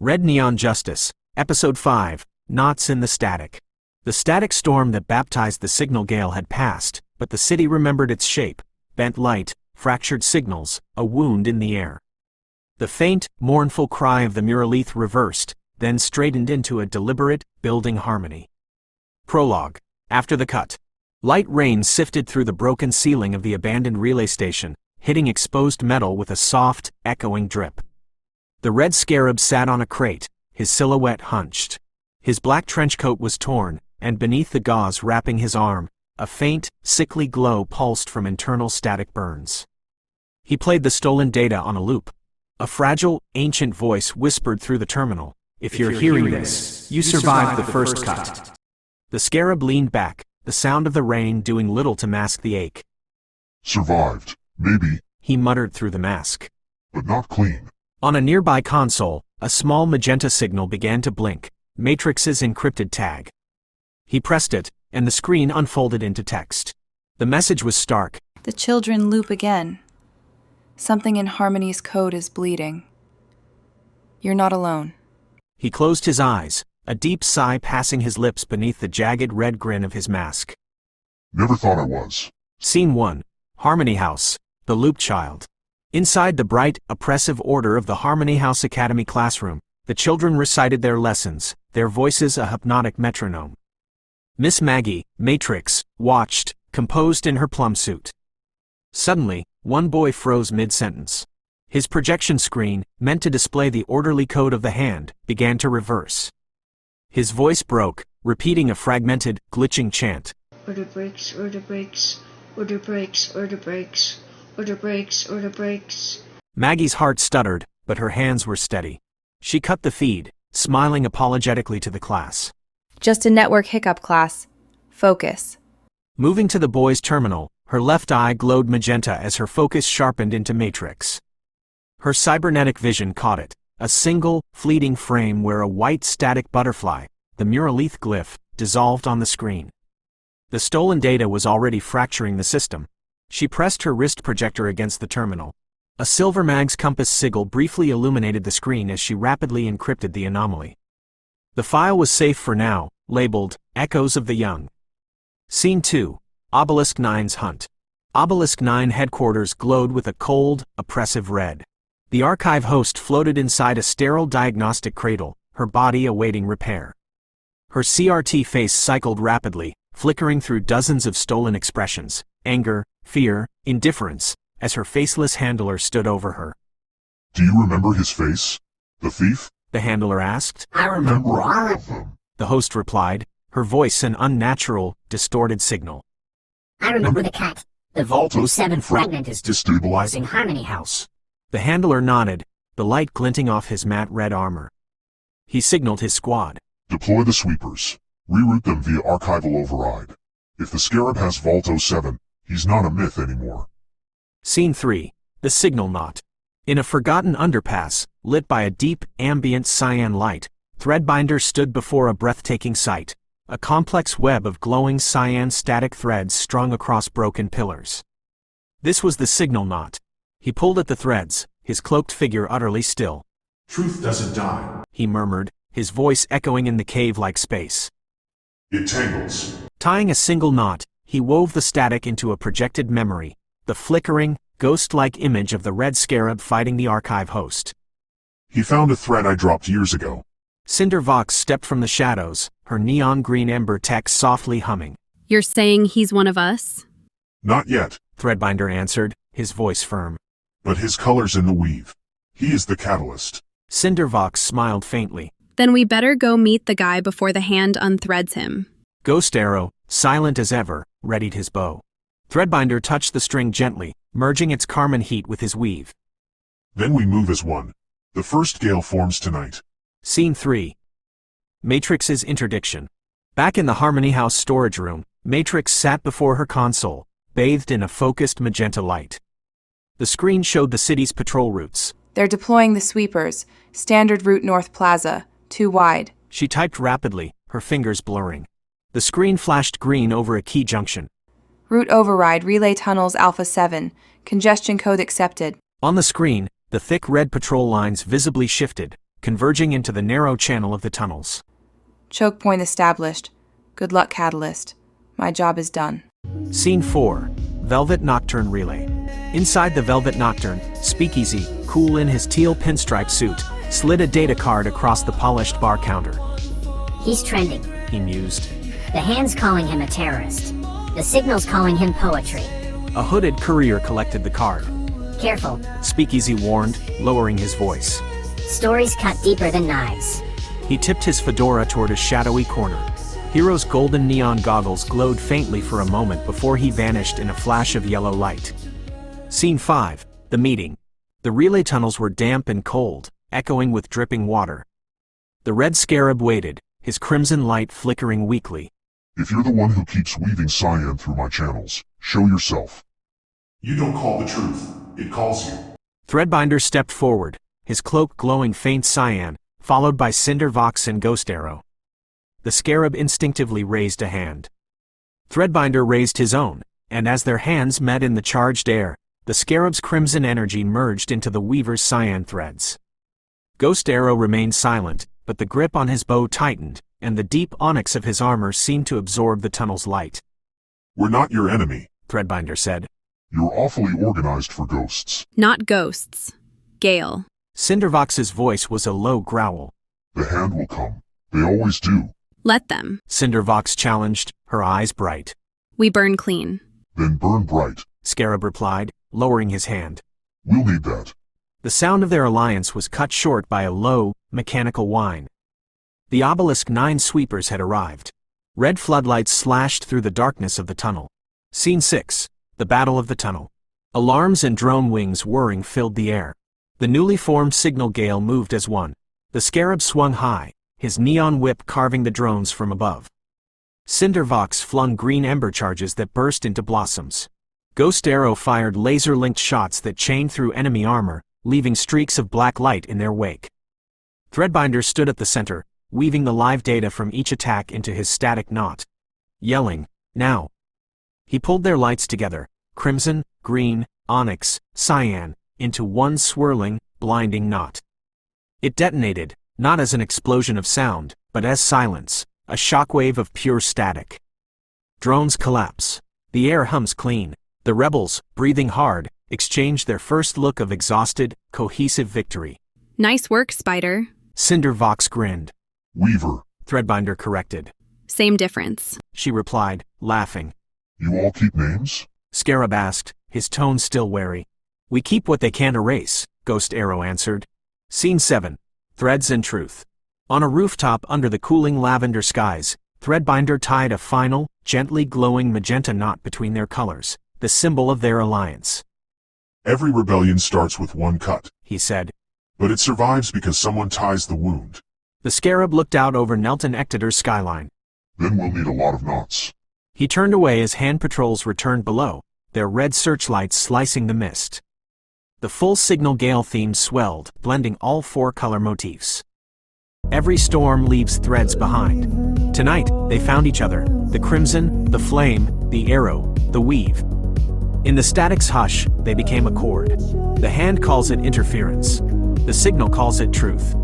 Red Neon Justice, Episode 5, Knots in the Static. The static storm that baptized the Signal Gale had passed, but the city remembered its shape: bent light, fractured signals, a wound in the air. The faint, mournful cry of the Muralaeth reversed, then straightened into a deliberate, building harmony. Prologue. After the cut. Light rain sifted through the broken ceiling of the abandoned relay station, hitting exposed metal with a soft, echoing drip. The Red Scarab sat on a crate, his silhouette hunched. His black trench coat was torn, and beneath the gauze wrapping his arm, a faint, sickly glow pulsed from internal static burns. He played the stolen data on a loop. A fragile, ancient voice whispered through the terminal, "If you're hearing this, you survived the first cut." The Scarab leaned back, the sound of the rain doing little to mask the ache. "Survived, maybe," he muttered through the mask. "but not clean." On a nearby console, a small magenta signal began to blink, Matrix's encrypted tag. He pressed it, and the screen unfolded into text. The message was stark. "The children loop again. Something in Harmony's code is bleeding. You're not alone." He closed his eyes, a deep sigh passing his lips beneath the jagged red grin of his mask. "Never thought I was." Scene 1. Harmony House, the Loop Child. Inside the bright, oppressive order of the Harmony House Academy classroom, the children recited their lessons, their voices a hypnotic metronome. Miss Maggie, Matrix, watched, composed in her plum suit. Suddenly, one boy froze mid-sentence. His projection screen, meant to display the orderly code of the hand, began to reverse. His voice broke, repeating a fragmented, glitching chant. "Order breaks, order breaks, order breaks, order breaks, order breaks, order breaks." Maggie's heart stuttered, but her hands were steady. She cut the feed, smiling apologetically to the class. "Just a network hiccup, class. Focus." Moving to the boy's terminal, her left eye glowed magenta as her focus sharpened into Matrix. Her cybernetic vision caught it, a single, fleeting frame where a white static butterfly, the Muralaeth glyph, dissolved on the screen. The stolen data was already fracturing the system. She pressed her wrist projector against the terminal. A silver mag's compass sigil briefly illuminated the screen as she rapidly encrypted the anomaly. The file was safe for now, labeled, Echoes of the Young. Scene 2. Obelisk Nine's Hunt. Obelisk Nine headquarters glowed with a cold, oppressive red. The archive host floated inside a sterile diagnostic cradle, her body awaiting repair. Her CRT face cycled rapidly, flickering through dozens of stolen expressions: anger, fear, indifference, as her faceless handler stood over her. "Do you remember his face? The thief?" the handler asked. "I remember all of them," the host replied, her voice an unnatural, distorted signal. "I remember the cat. The Volto 7 fragment is destabilizing Harmony House." The handler nodded, the light glinting off his matte red armor. He signaled his squad. "Deploy the sweepers. Reroute them via archival override. If the Scarab has Volto 7, he's not a myth anymore." Scene 3. The Signal Knot. In a forgotten underpass, lit by a deep, ambient cyan light, Threadbinder stood before a breathtaking sight: a complex web of glowing cyan static threads strung across broken pillars. This was the Signal Knot. He pulled at the threads, his cloaked figure utterly still. "Truth doesn't die. He murmured, his voice echoing in the cave-like space. It tangles." Tying a single knot, he wove the static into a projected memory, the flickering, ghost-like image of the Red Scarab fighting the archive host. "He found a thread I dropped years ago." CinderVox stepped from the shadows, her neon green ember text softly humming. "You're saying he's one of us?" "Not yet," Threadbinder answered, his voice firm. "but his color's in the weave. He is the catalyst." CinderVox smiled faintly. "Then we better go meet the guy before the hand unthreads him." Ghost Arrow, silent as ever, readied his bow. Threadbinder touched the string gently, merging its carmine heat with his weave. "Then we move as one. The first gale forms tonight." Scene 3. Matrix's interdiction. Back in the Harmony House storage room, Matrix sat before her console, bathed in a focused magenta light. The screen showed the city's patrol routes. "They're deploying the sweepers. Standard route North Plaza. Too wide." She typed rapidly, her fingers blurring. The screen flashed green over a key junction. "Route override, relay tunnels Alpha 7. Congestion code accepted." On the screen, the thick red patrol lines visibly shifted, converging into the narrow channel of the tunnels. Choke point established. Good luck, Catalyst. My job is done. Scene 4. Velvet Nocturne Relay. Inside the Velvet Nocturne, Speakeasy, cool in his teal pinstripe suit, slid a data card across the polished bar counter. He's trending. He mused. The hand's calling him a terrorist. The signal's calling him poetry. A hooded courier collected the card. Careful. Speakeasy warned, lowering his voice. Stories cut deeper than knives. He tipped his fedora toward a shadowy corner. Hero's golden neon goggles glowed faintly for a moment before he vanished in a flash of yellow light. Scene 5. The meeting. The relay tunnels were damp and cold, echoing with dripping water. The Red Scarab waited, his crimson light flickering weakly. If you're the one who keeps weaving cyan through my channels, show yourself. You don't call the truth, it calls you. Threadbinder stepped forward, his cloak glowing faint cyan, followed by CinderVox and Ghost Arrow. The Scarab instinctively raised a hand. Threadbinder raised his own, and as their hands met in the charged air, the Scarab's crimson energy merged into the Weaver's cyan threads. Ghost Arrow remained silent, but the grip on his bow tightened, and the deep onyx of his armor seemed to absorb the tunnel's light. We're not your enemy, Threadbinder said. You're awfully organized for ghosts. Not ghosts. Gale. CinderVox's voice was a low growl. The hand will come. They always do. Let them. CinderVox challenged, her eyes bright. We burn clean. Then burn bright. Scarab replied, lowering his hand. We'll need that. The sound of their alliance was cut short by a low, mechanical whine. The Obelisk 9 sweepers had arrived. Red floodlights slashed through the darkness of the tunnel. Scene 6. The Battle of the Tunnel. Alarms and drone wings whirring filled the air. The newly formed Signal Gale moved as one. The Scarab swung high, his neon whip carving the drones from above. CinderVox flung green ember charges that burst into blossoms. Ghost Arrow fired laser-linked shots that chained through enemy armor, leaving streaks of black light in their wake. Threadbinder stood at the center, weaving the live data from each attack into his static knot. Yelling, "Now!" He pulled their lights together, crimson, green, onyx, cyan, into one swirling, blinding knot. It detonated, not as an explosion of sound, but as silence, a shockwave of pure static. Drones collapse. The air hums clean. The rebels, breathing hard, exchange their first look of exhausted, cohesive victory. Nice work, Spider. CinderVox grinned. Weaver, Threadbinder corrected. Same difference. She replied, laughing. You all keep names? Scarab asked, his tone still wary. We keep what they can't erase, Ghost Arrow answered. Scene 7. Threads and Truth. On a rooftop under the cooling lavender skies, Threadbinder tied a final, gently glowing magenta knot between their colors, the symbol of their alliance. Every rebellion starts with one cut, he said. But it survives because someone ties the wound. The Scarab looked out over Nelton Ectitor's skyline. Then we'll need a lot of knots. He turned away as hand patrols returned below, their red searchlights slicing the mist. The full Signal Gale theme swelled, blending all 4 color motifs. Every storm leaves threads behind. Tonight, they found each other, the crimson, the flame, the arrow, the weave. In the static's hush, they became a chord. The hand calls it interference. The signal calls it truth.